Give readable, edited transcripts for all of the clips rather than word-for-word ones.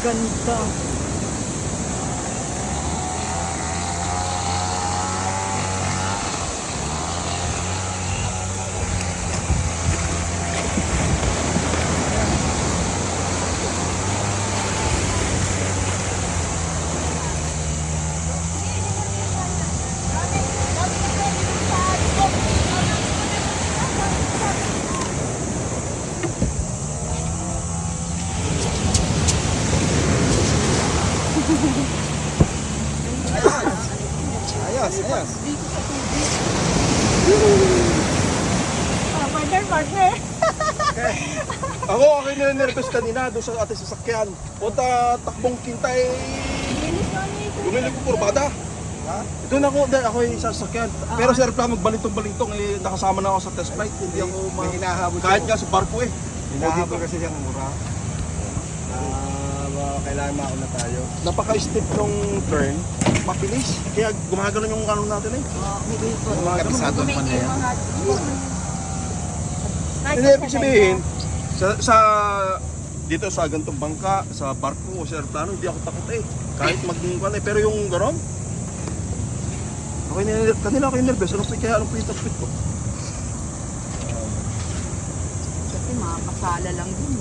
Ganda. Ayos, ayos. Partner, partner. Ako, ako'y nirenervous kanina doon sa ating sasakyan. Punta takbong kintay. Bumili ko kurbada. Doon ako'y sasakyan. Pero sa aeroplano, magbalintong-balintong, nakasama na ako sa test flight. Hindi ako hinahabol kahit nga sa barko eh. Hinahabol kasi siyang mura. Kailangan mauna tayo. Napaka-steep nung turn, mapilis. Kaya gumagano yung ano natin eh. Kabisado naman na yan. Hindi, ibig sabihin, dito sa gantong bangka, sa barko o sa aeroplano, hindi ako takot eh. Kahit mag-ano eh. Pero yung gano'n, kanila ako yung nervous. Kaya anong pwede takpit ko? Kasi makakasala lang din.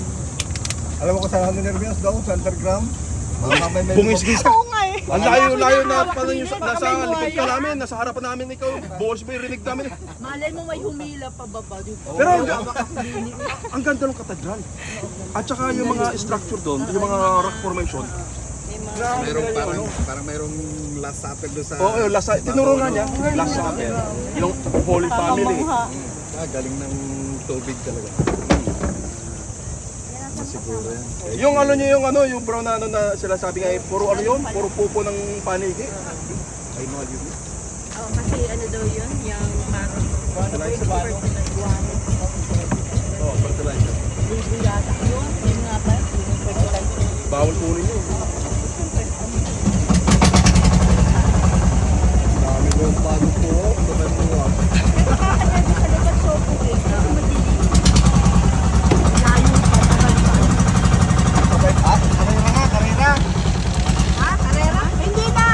Alam mo kung saan kami nervyos daw? Sa underground? May Bungis-gis. Oo nga eh. Ang layo-layo na pala yung nasa likod ka namin, nasa harapan namin ikaw. Buhos ba yung rinig namin? Malay mo may humila pa baba. Pero ang ganda ng katedral. At saka yung mga structure doon, yung mga rock formation. Mayroong parang mayroong last supper doon sa... Oo, yung last tinuro nga niya, last supper. Yung Holy Family. Galing ng tubig talaga. Siguro yan. Yung ano niya yung brown na ano na sila sabi nga puro ano yun, puro pupo ng panigi. Ay, no, yun. Oh, kasi ano daw yun, yung parang Fertilizer ba? Oo, fertilizer. libo yata yun. Yun nga ba? Yung fertilizer. Bawal kunin yun. Dami ko bago po. Sabay mo ako. Nakakanya doon sa lugar sopo eh. Kasi madilim. Layo pa, tagal pa. Karera nga, karera. Ha? Karera? Hindi na!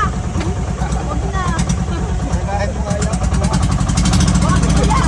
Huwag na. Kahit mo kaya. Huwag kuya.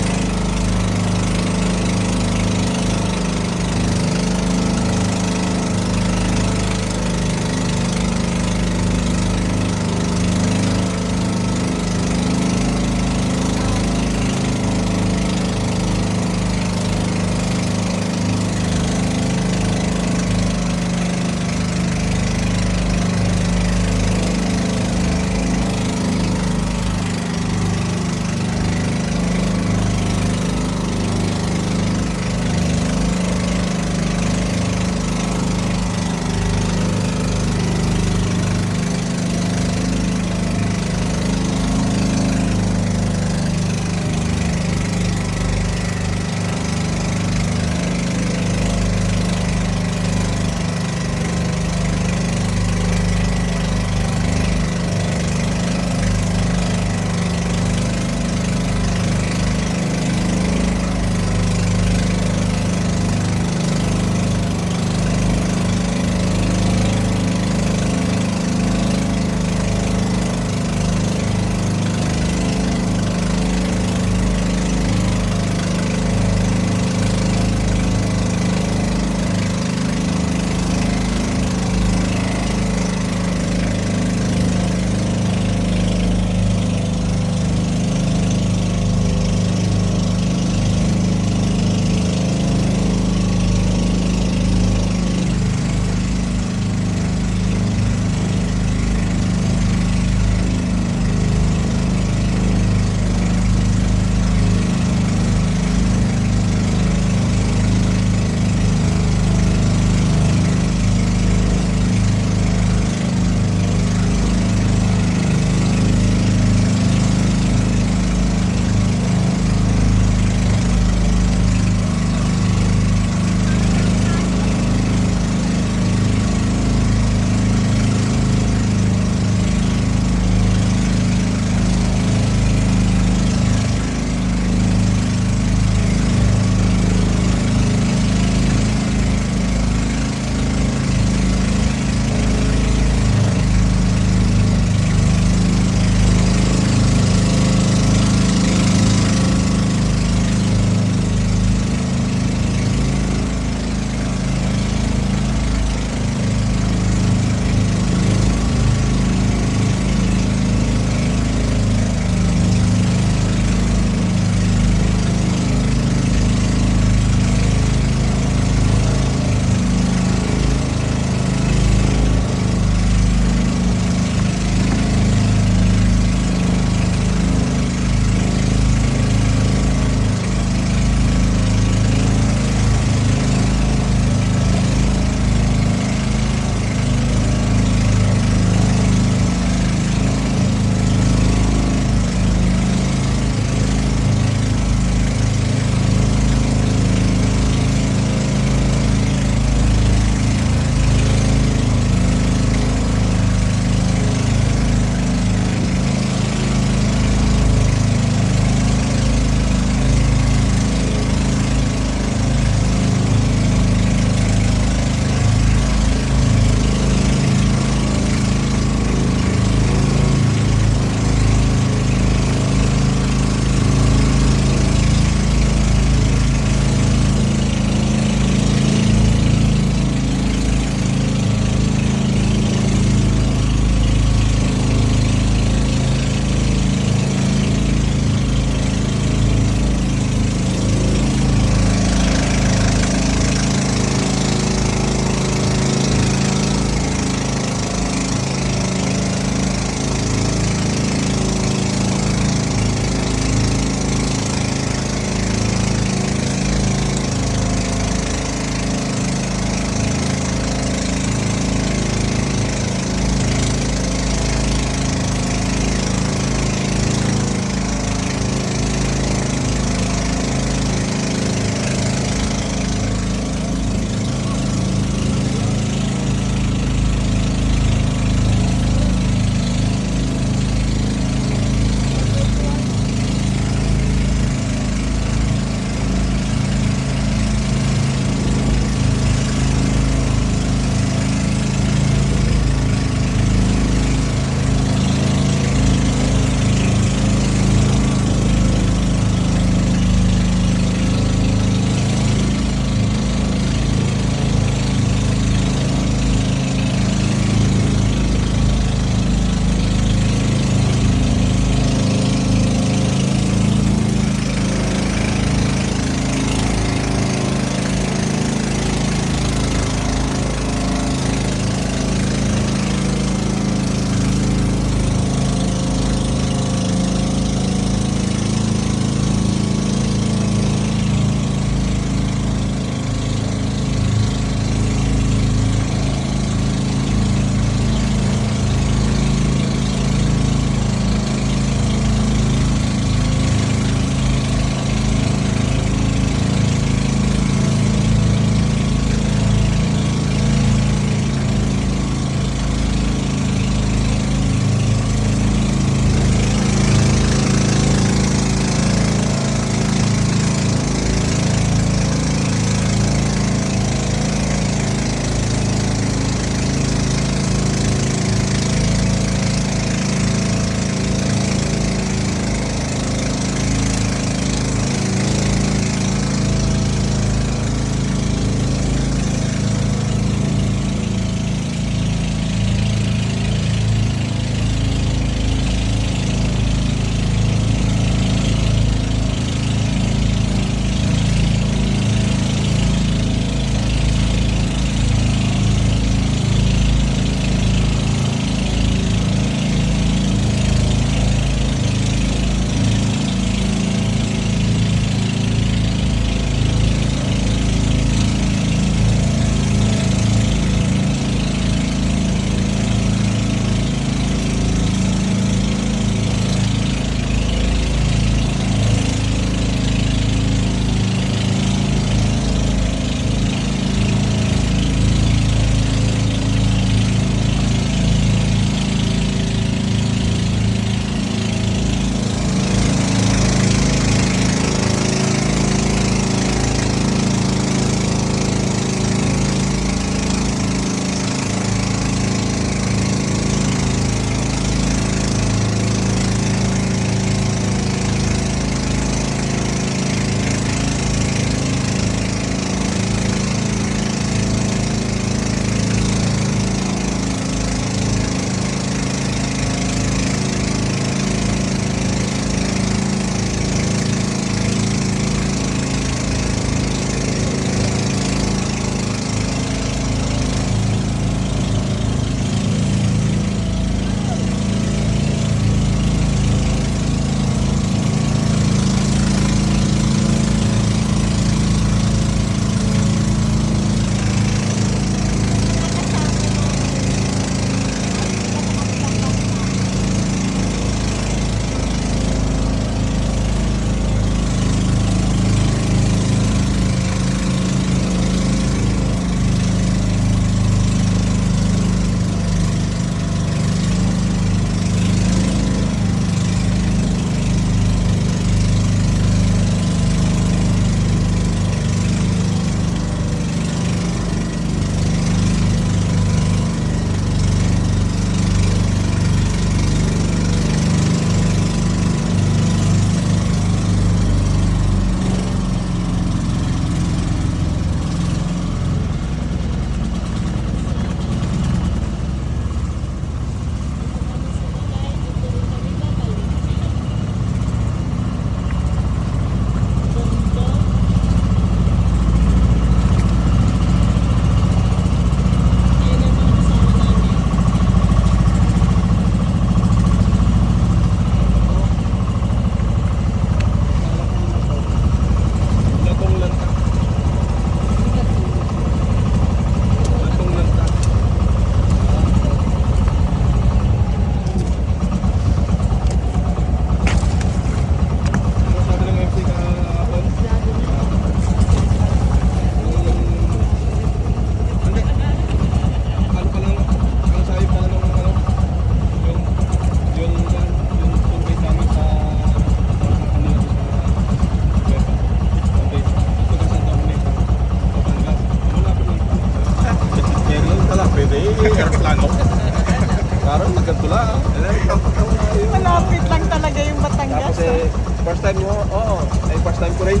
First time nyo? Oo. Ay, first time ko rin.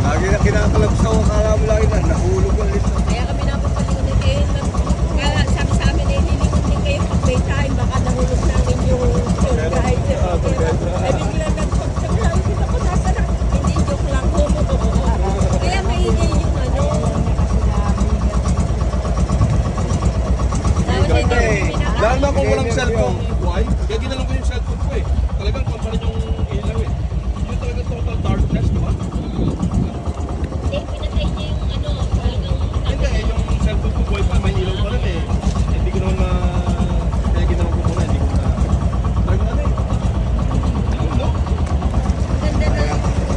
Lagi na kinakalap sa akala mo lagi na nahulog ang lift. Kaya kami napapalingon din kayo. Kaya sabi sa amin, lilingon din kayo pag may time. Baka nahulog namin yung tour guide. Ay, bigla nagpagsabi. Kita ko nasa na. Hindi, joke lang. Kaya maingay yung ano. Tapos hindi ko pinaka- Dahil na kung walang cellphone. Why? Kaya ginalang ko yung cellphone ko eh. Talagang kung saan yung ilaw eh. Yung talagang total darkness, di ba? Hindi, pinatay niya yung ano. Talagang Hindi eh, yung cellphone ko wifi, may ilaw pa rin eh. Hindi ko naman kaya ginalang ko muna, hindi ko na... Talagang ano eh. Ayun, no? ganda na.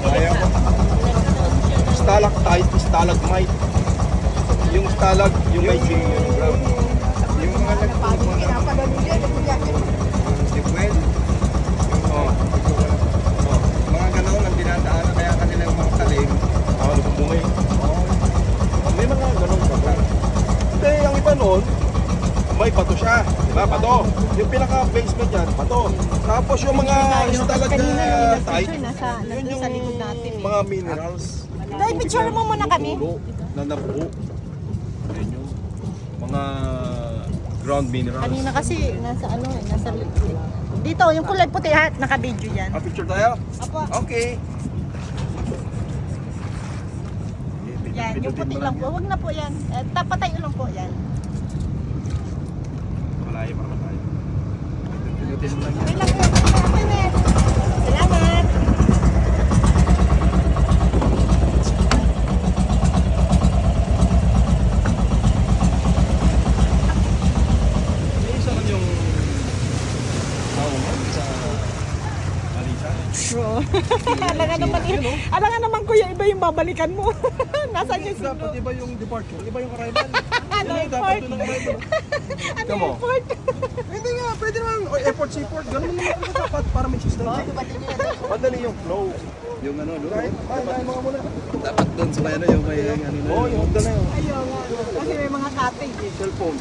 Ayaw ko. Nagkaroon siya ng Stalactite, stalagmite. Yung stalag, yung may G. Yung mga Well, Oo. mga ganaw ang dinadaanan kaya kanila yung mga talim. Ah, lumubungay. May mga ganun pa ba? Hindi, ang iba nun, may bato siya. Diba? Bato. Yung pinaka-basement yan, bato. Tapos yung mga stalagmite, yun yung mga minerals. Dahil picture mo muna kami. Natulo, na nabuo. Ayun yung mga ground minerals. Kanina kasi nasa ano eh, nasa dito, yung kulay puti ha, naka-video yan. Ah, picture tayo? Apo. Okay. Yan, yung puti lang po. Wag na po yan. Tapatayo lang po yan. Malayo para malayo. Pinutin lang yan. Okay lang po. Salamat. May isa lang yung naungan sa Malisa. Alangan naman kuya, iba yung babalikan mo. Nasaan yung Dapat sunod? iba yung departure, iba yung arrival. Ano, Yun, dapat airport? doon ang arrival. Ano Tama. yung port? Hindi nga, pwede naman. O, airport, seaport, ganun naman ako dapat para may system. Madali yung flow. Yung ano, doon. Kahit, mga muna. Dapat doon sa may ano yung may ano na. Oo, yung hagdan na yun. Ayaw nga. Kasi may mga cottage eh. Cellphone.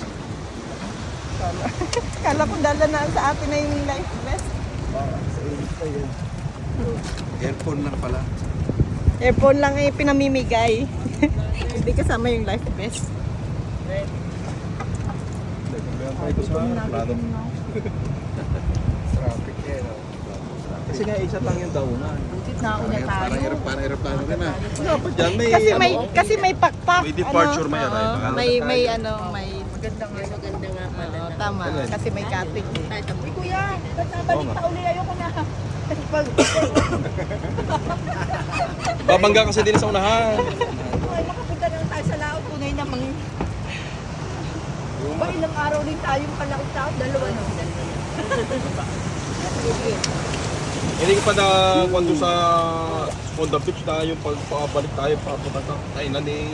Kala ko dala na sa atin na yung life vest. Earphone lang pala. Airphone lang eh, pinamimigay. Hindi kasama yung life vest. Meron pa ito sa plano. Traffic eh. No? Kasi nga, isa lang yung daunan. Nauna tayo. Parang aeroplano ka na. Dapat dyan, may Kasi may pakpak. May departure, may oo, arrival. may maganda nga pala. oo, tama. Ganun. Kasi may cottage eh. Uy, kuya, ba't nabalik pa uli? Ayoko na. Babangga kasi din sa unahan. Ay, makapunta na lang tayo sa laot. Tunay namang... Ba, ilang araw rin tayong kalaot-taot? Dalawa, no? Hindi ko pa na kung doon sa Honda Beach na yung pagpabalik tayo papunta sa Thailand eh.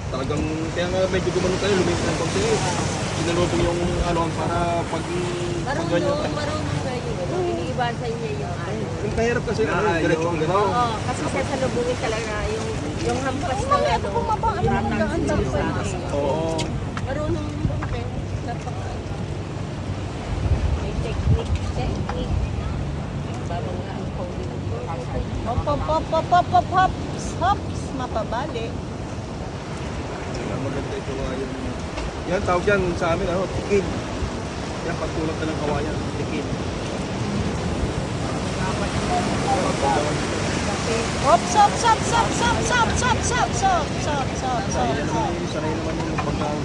Talagang, kaya nga medyo gumano tayo, lumiit ng konti eh. Sinalubong yung ano para pag ganyan. Marunong na yun. Iniibasan niya yung ano. Yung kahirap kasi, diretso ang gano'n. Oo, kasi sasalubungin talaga yung hampas ng ano. Oo. Marunong bumpe. May technique. Babang nga ang phone. Hop, hop, hop, hop, hop, hop, hops, hops, mapabali. Maganda ito nga yung... Yan, tawag yan sa amin, ano, tikid. Yan, pagtulog ka ng kawayan, tikid. Hops, hops, hops, hops, hops, hops, hops, hops, hops, hops, hops, hops. Sanay naman yung pagkaon.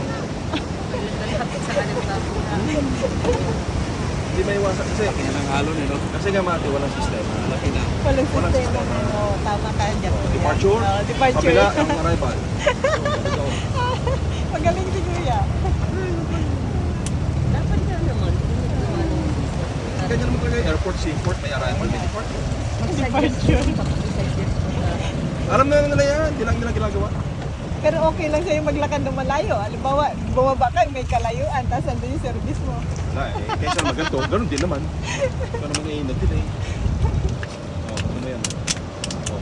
Hindi may iwasan kasi. Kaya lang halo nito. Kasi nga mati, walang sistema. Laki na. Walang Walang sistema. sistema. Oo, tama ka dyan. Departure, Oo, departure. kabila, ang arrival. Magaling si Kuya. Dapat nga naman. Ganyan naman talaga yung airport, seaport, may arrival, may depart. Departure. Alam na nila yan, hindi lang nila ginagawa. Pero okay lang sa'yo maglakad ng malayo. Halimbawa, bumaba ka, may kalayuan, tapos andun yung service mo. Wala eh, kaysa maganto, ganun din naman. Ito naman yung inad din eh. Ano mo yan? Oh.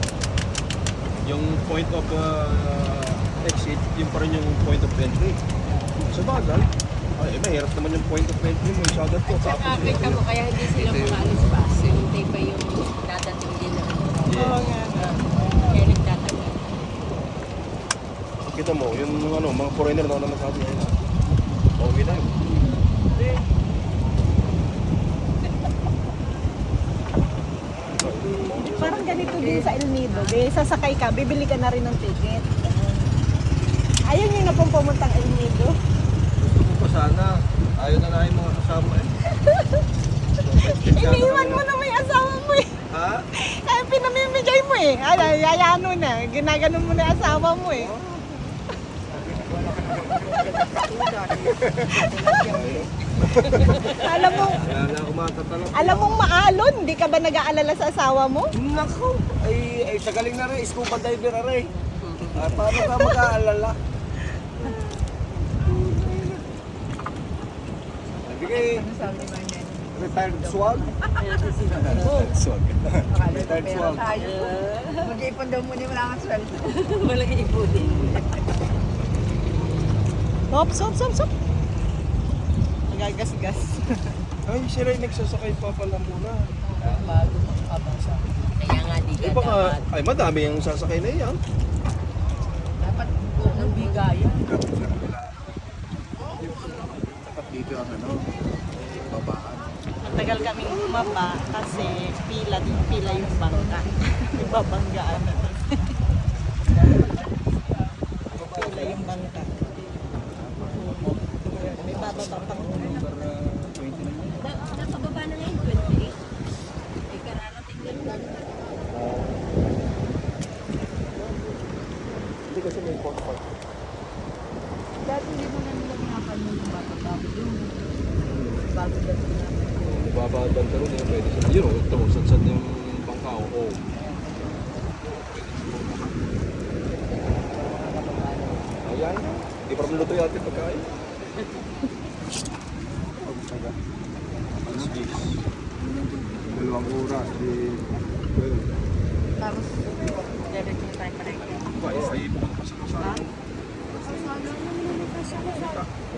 Yung point of exit, yung pa rin yung point of entry. So Sa bagay. Ay, mahirap naman yung point of entry mo. Yung sagat ko. At saka Tapos kita mo, kaya hindi sila makaalis pa. Hintay pa yung dadating din na. Oo nga. Kaya nagtatagal. kita mo, yung ano, mga foreigner na naman sabi ngayon. Okay na yun. Parang ganito din sa El Nido. Sasakay ka, bibili ka na rin ng ticket. Ayaw niyo na pong pumuntang El Nido. Gusto ko pa sana. Ayaw na na yung mga kasama eh. Iniwan mo na may asawa mo eh. Ha? Ay, pinamimigay mo eh. Ay, yayano na. Ginaganon mo na yung asawa mo eh. alam mo, Kaya na umatatalap. alam mong maalon, hindi ka ba nag-aalala sa asawa mo? Nako! Ay, sa galing na rin. Scuba diver na rin. Paano ka mag-aalala? Bigay. Retired swag? Swag. Retired swag. Mag-iipon daw muna wala kang sweldo. Walang ipunin. Sop. Nagagasgas. Ay, sila yung nagsasakay pa pala muna. Bago makapasa. Kaya nga di Eh ka baka, dapat. ay madami yung sasakay na yan. Dapat ng bigayan. Dapat dito ang ano, babaan. Matagal kaming bumaba kasi pila yung bangka. Ibabanggaan na. Pila yung bangka. May bababa pang Nakababa na ngayon, 28. Ay, kararating lang lang. Hindi kasi may port park. Dati hindi mo na nila pinapano yung bata bago yung bago dati namin. Nababagan ka rin eh. Pwede sila. Yun o, ito. Sadsad yung bangka o. Oh. Ayan. Hindi pa rin luto yung ating pagkain. Dalawang oras. Tapos, diretso na tayo pa rin. Ba, ay pumunta pa sa kasama.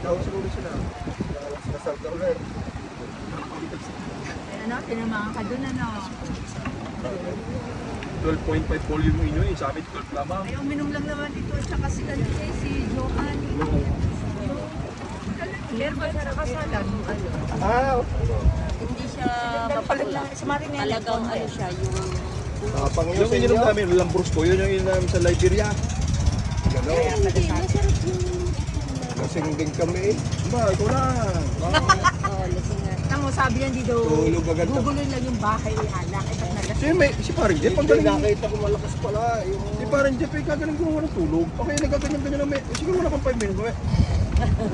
Ikaw sa ulo sila. Nasal ka ulit. Ano, tinamahan ka dun, ano? 12.5 volume mo inyo eh. Sabi 12 lamang. Ay, uminom lang naman ito, tsaka si Johan. Herbal sa kasalan, ano? Ah, Hindi siya mapagla. Talagang ano siya, yung... Panginoon yung sa ininom inyo. namin, Lambrusco, yun yung ininom sa Liberia. Gano'n. Hindi, masarap yung... Lasing din kami eh. Ba, ikaw na. Oo, lasing nga. Tamo, sabi niya dito, Tulog agad. gugulin lang yung bahay ni Anak. At nalasing. Si parang Jeff, ang Hindi, galing. nakita ko malakas pala. Yung... Si parang Jeff, eh, kagaling ko ng tulog. Okay, nagaganyan-ganyan na may... Siguro wala pang 5 minutes, eh.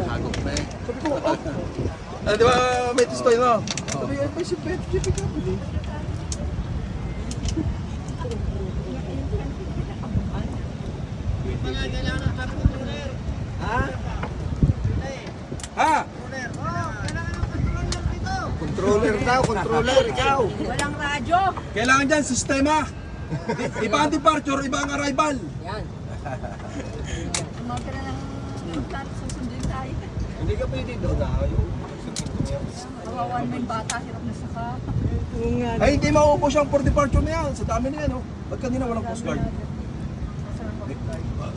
Hagok na eh. Sabi ko, oh. Di ba, may testoy na? Sabi ko, ay, si Pet, Jeff, ikaw pili. Ha? Ha? Controller daw, controller, ikaw. Walang radyo. Kailangan dyan, sistema. Iba ang departure, iba ang arrival. Yan. Umaga na ng plano, susundin tayo. Hindi ka pwede doon na. Yung... Kawawan mo yung bata, hirap na saka. Oo nga. Ay, hindi maubos yung for departure na yan. Sa dami na yan, oh. Ba't kanina walang coast guard?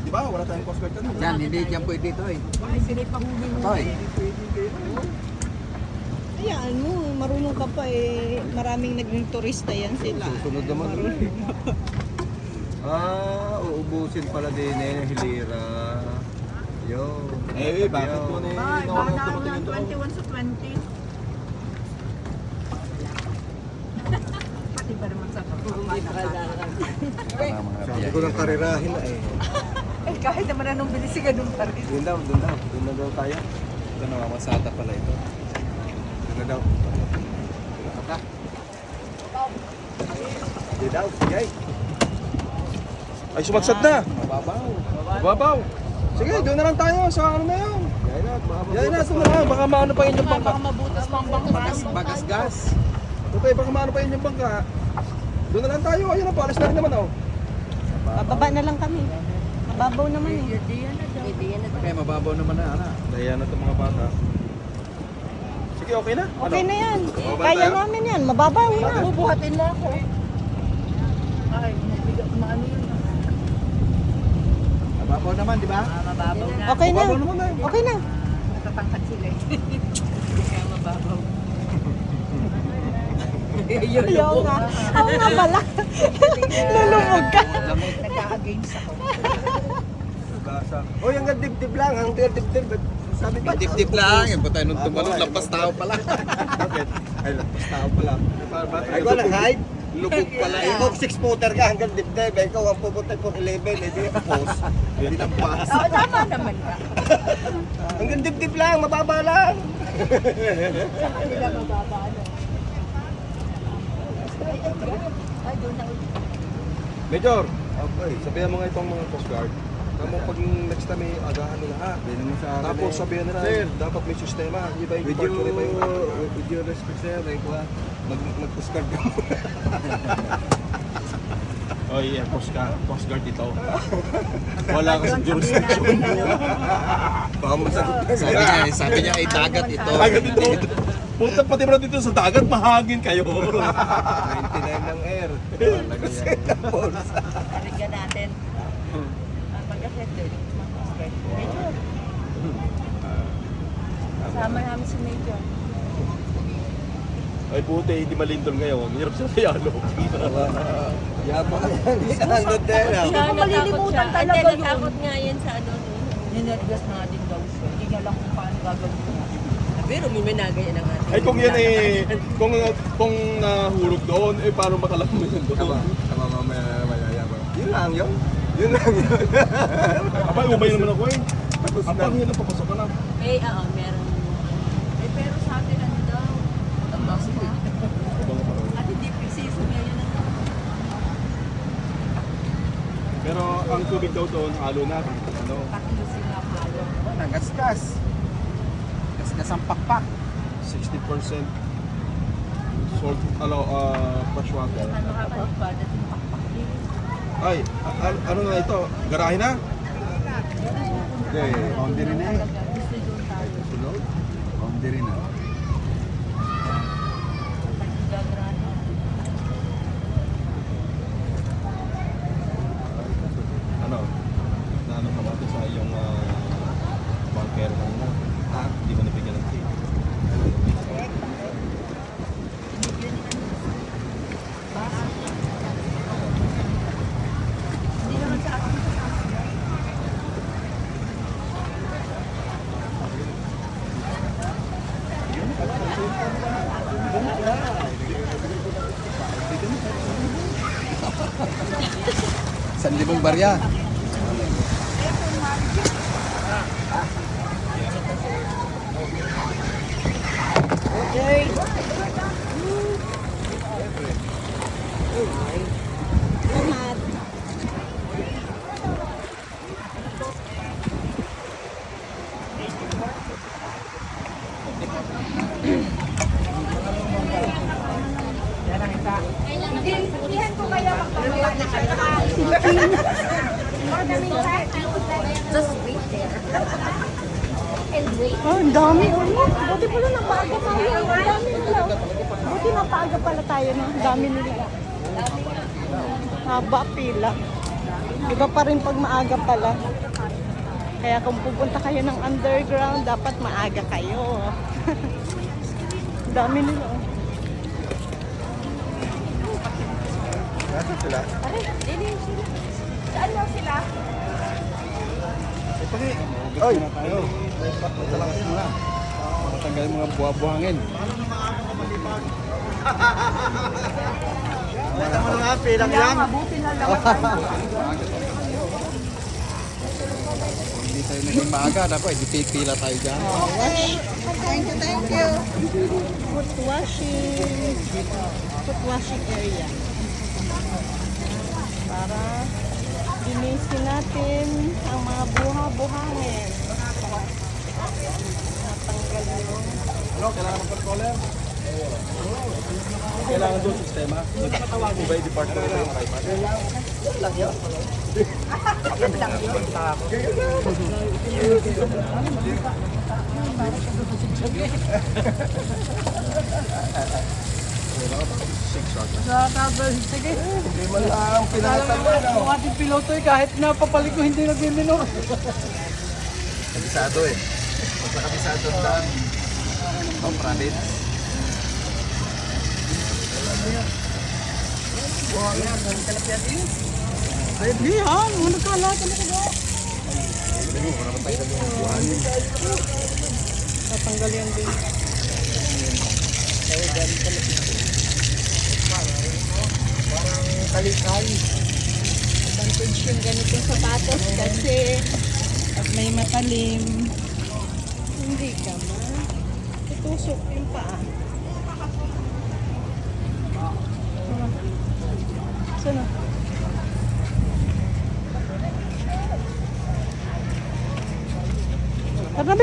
Di ba? Wala tayong coast guard kanina. Yan, hindi dyan pwede ito eh. Ay, pinipahuli mo. Ito eh. Ayan mo, marunong ka pa eh. Maraming naging turista yan sila. Susunod naman. Uubusin pala din eh, hilira. Yo. Eh, bakit mo na Ay, ikaw baka ang na ako tumatingin ng doon? 21 sa 20. Pati ba naman sa Sabi ko ng karirahin na eh. Eh, kahit naman anong binisigan nung pa rin. Doon daw, doon daw. Doon na daw tayo. Ito namamasada pala ito. Doon na daw. Nakata. Hindi daw, yay. Ay, sumagsad na. Mababaw. Babaw. Sige, doon na lang tayo sa ano na yun. Yay na, baka Yan na, ito na lang. Baka maano pa yun yung bangka. mabutas pang bangkas. Bagas-gas. Okay, baka maano pa yun yung bangka. Doon na lang tayo. Ayun na, pares na rin naman, oh. Bababa na lang kami. Mababaw naman eh. Kaya mababaw naman na, ana. Daya na itong mga bata. Sige, okay na? Okay na yan. Bababa Kaya tayo? namin yan. Mababaw na. Bubuhatin mo ako. Ay, maano yun. Mababaw naman, di ba? Mababaw na. Okay na. Mababaw naman na. Okay na. Natatangkad sila eh. Hindi kaya mababaw. Yun Ayaw nga. Oo nga pala. Lulubog ka. Nagka-against ako. Uy, hanggang dibdib lang. Hanggang dibdib. Sabi ba? Dibdib lang. Yung patay nung tumalong, lampas tao pala. Bakit? Ay, lampas tao pala. Ay, ko lang height. Lubog pala. Ikaw 6-footer ka hanggang dibdib. Ikaw ang pupunta ko 11. Hindi yung post. Hindi lampas. Oo, tama naman ka. Hanggang dibdib lang. Mababa lang. Sila mababa ano. Ay, doon na. Major, okay, sabihan mo nga itong mga Coast Guard. Tama pag next time may agahan nila ha. Binin mo sa akin. Tapos sabihan nila, Sir, dapat may sistema. Iba yung with departure, iba yung you respect sir, like what? Mag-postcard ka mo. Oh yeah, Coast Guard ito. Wala ka sa jurisdiction. Baka masagot. Sabi niya ay dagat ito. Dagat ito. Punta pati mo dito sa dagat, mahagin kayo. 99 ng air. Talaga yan. Paringgan natin. Pagkaset din. Major. Kasama namin si Major. Ay buti, hindi malindol ngayon. Hirap sa Yalo. Yabang yan. Ang notera. Hindi ko malilimutan talaga yun. Natakot nga yan sa ano. Ninergas na din daw siya. Hindi niya alam kung paano gagawin niya. Pero may managay na nga. Ay kung yan eh, kung nahulog doon, eh paano makalaman mo yun doon? Tama mamaya na mayayabang. Yun lang yun. Yun lang yun. Abay, umay naman ako eh. Ang pangin na papasok ka na. Eh, oo, meron. Eh, pero sa atin ano daw? Ang boss na. At hindi preciso niya yun ang Pero ang tubig daw doon, halo na. Ano? tatlo sila halo. Nagasgas. Gasgas ang pakpak. 60% salt, fresh water. Ano ka ba? Dating pakpak din. Ay, ano na ito? Garahe na? Okay, boundary na eh. Gusto doon tayo. Sulod? Boundary na. Gagrano. Ano? Naano ka ba ito sa iyong bunker kanina? Ha? Hindi mo nabigyan ng tip. Hindi naman sa akin. San libong barya. Salamat. Just wait there. And wait. Oh, ang dami. Buti pala napaaga tayo. Ang dami nila. Buti napaaga pala tayo. No? Ang dami nila. Haba pila. Iba pa rin pag maaga pala. Kaya kung pupunta kayo ng underground, dapat maaga kayo. Ang dami nila. Oh. Nasaan sila? Aray, dili sila. Saan daw sila? Oy! Tayo. Matalakas mo na. Matanggal yung mga buha-buhangin. Wala mo nga, pilang lang. Mabuti na lang tayo. Hindi tayo naging maaga. Dapat, pipila tayo dyan. Thank you. Foot washing area. Para linisin natin ang mga buha-buhangin. Natanggal yung... Ano, kailangan ng controller? Kailangan doon sistema. Iba yung department na yung iPad. Sige. Hindi man lang pinakatanda. Ang ating piloto kahit napapalig ko hindi nag-minor. Kabisado eh. Basta kabisado ang daan. Oh, private. Hindi ha, ano ka lahat ano ka ba? Tatanggal yan din. Advantage yung ganitong sapatos kasi pag may matalim, hindi ka tutusok yung paa. Sana? Tara,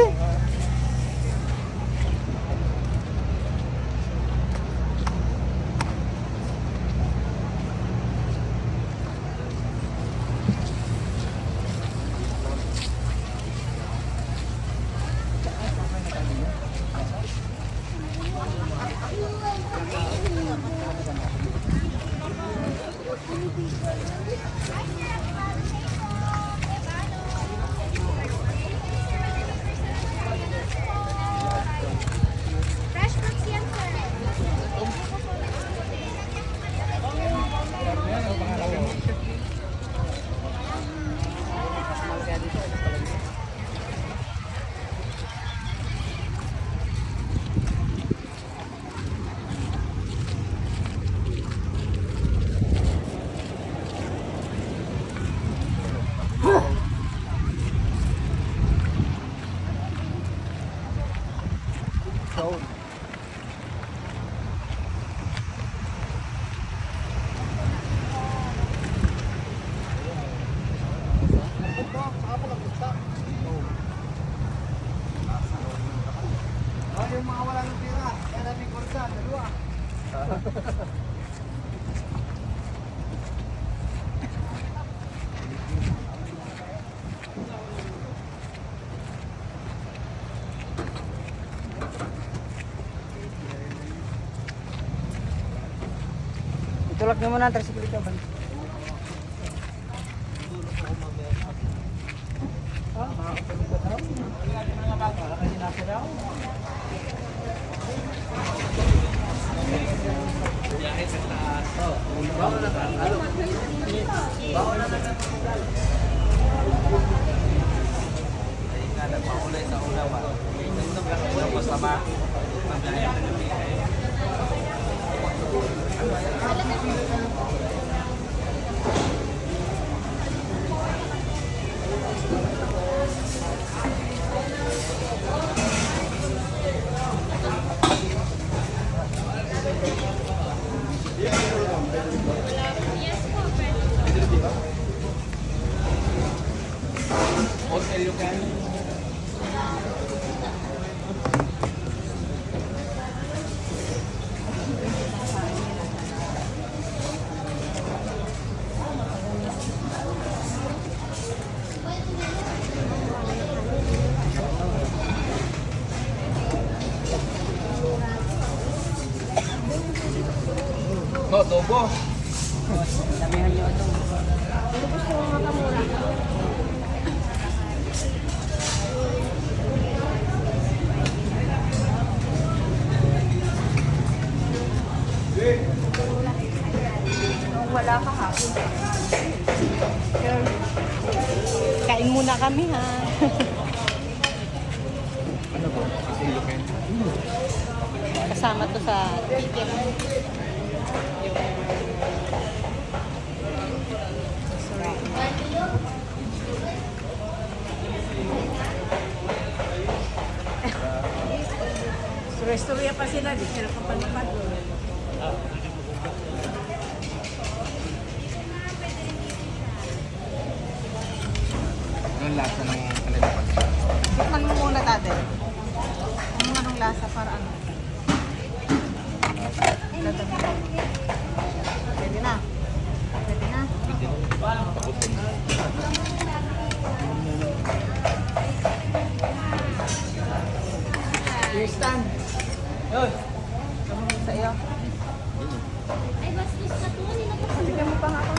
Yung mga wala ng pira, kaya namin kursa, dalawa. Itulak niyo muna ang tricycle ka ba? No, dobo. Sabihan niyo ito. Wala ka hapon. Kain muna kami ha. Ano ba? Asilukin. Kasama to sa ticket. Storya pa sila, di sila kapalipad. Anong lasa ng kanila pa? Tikman mo muna tate. Anong lasa para ano? Dadami. Bigyan mo pa nga ako